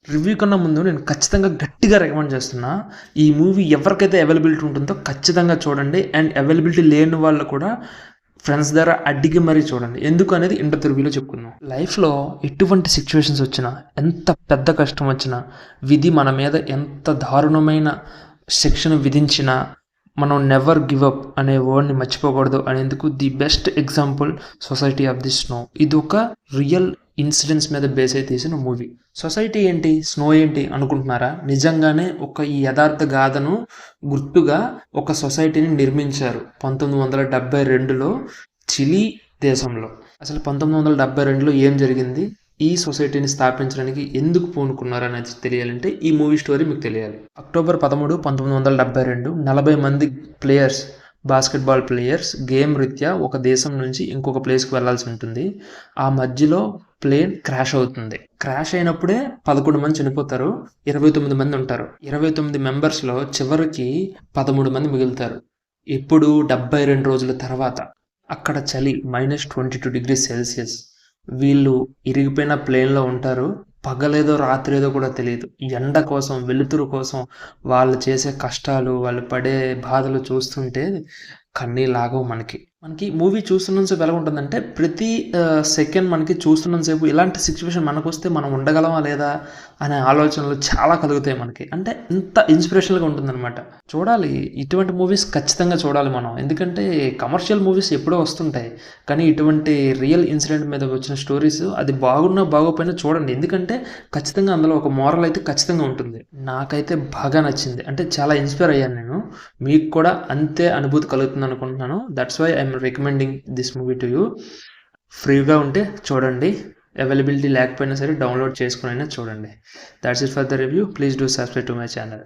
Review కన్నా ముందు నేను ఖచ్చితంగా గట్టిగా రికమెండ్ చేస్తున్నా. ఈ మూవీ ఎవరికైతే అవైలబిలిటీ ఉంటుందో ఖచ్చితంగా చూడండి. అండ్ అవైలబిలిటీ లేని వాళ్ళు కూడా ఫ్రెండ్స్ ద్వారా అడిగి మరీ చూడండి. ఎందుకు అనేది ఇంటర్ రివ్యూలో చెప్పుకుందాం. లైఫ్లో ఎటువంటి సిచ్యువేషన్స్ వచ్చినా, ఎంత పెద్ద కష్టం వచ్చినా, విధి మన మీద ఎంత దారుణమైన శిక్షను విధించినా మనం నెవర్ గివ్ అప్ అనే వర్డ్ని మర్చిపోకూడదు అనేందుకు the best example society of the snow. ఇది ఒక రియల్ ఇన్సిడెంట్స్ మీద బేస్ అయి తీసిన మూవీ. సొసైటీ ఏంటి, స్నో ఏంటి అనుకుంటున్నారా? నిజంగానే ఒక ఈ యథార్థ గాథను గుర్తుగా ఒక సొసైటీని నిర్మించారు 1972లో చిలీ దేశంలో. అసలు 1972లో ఏం జరిగింది, ఈ సొసైటీని స్థాపించడానికి ఎందుకు పూనుకున్నారు అనేది తెలియాలంటే ఈ మూవీ స్టోరీ మీకు తెలియాలి. అక్టోబర్ 13, 1972 40 మంది ప్లేయర్స్, బాస్కెట్బాల్ ప్లేయర్స్ గేమ్ రీత్యా ఒక దేశం నుంచి ఇంకొక ప్లేస్కి వెళ్లాల్సి ఉంటుంది. ఆ మధ్యలో ప్లేన్ క్రాష్ అవుతుంది. క్రాష్ అయినప్పుడే 11 మంది చనిపోతారు, 29 మంది ఉంటారు. 29 మెంబర్స్లో చివరికి 13 మంది మిగులుతారు. ఇప్పుడు 72 రోజుల తర్వాత అక్కడ చలి -22°C. వీళ్ళు ఇరిగిపోయిన ప్లేన్లో ఉంటారు. పగలేదో రాత్రేదో కూడా తెలియదు. ఎండ కోసం, వెలుతురు కోసం వాళ్ళు చేసే కష్టాలు, వాళ్ళు పడే బాధలు చూస్తుంటే కన్నీళ్ళాగవు మనకి. మూవీ చూస్తున్నంతసేపు ఎలా ఉంటుందంటే ప్రతి సెకండ్ మనకి చూస్తున్నంతసేపు ఇలాంటి సిచ్యువేషన్ మనకు వస్తే మనం ఉండగలమా లేదా అనే ఆలోచనలు చాలా కలుగుతాయి మనకి. అంటే ఇంత ఇన్స్పిరేషనల్గా ఉంటుందన్నమాట. చూడాలి, ఇటువంటి మూవీస్ ఖచ్చితంగా చూడాలి మనం. ఎందుకంటే కమర్షియల్ మూవీస్ ఎప్పుడో వస్తుంటాయి, కానీ ఇటువంటి రియల్ ఇన్సిడెంట్ మీద వచ్చిన స్టోరీస్ అది బాగున్నా బాగోపోయినా చూడండి. ఎందుకంటే ఖచ్చితంగా అందులో ఒక మోరల్ అయితే ఖచ్చితంగా ఉంటుంది. నాకైతే బాగా నచ్చింది, అంటే చాలా ఇన్స్పైర్ అయ్యాను నేను. మీకు కూడా అంతే అనుభూతి కలుగుతుంది అనుకుంటున్నాను. That's why I'm recommending this movie to you. ఫ్రీగా ఉంటే చూడండి, అవైలబిలిటీ లేకపోయినా సరే డౌన్లోడ్ చేసుకుని అయినా చూడండి. That's it for the review. Please do subscribe to my channel.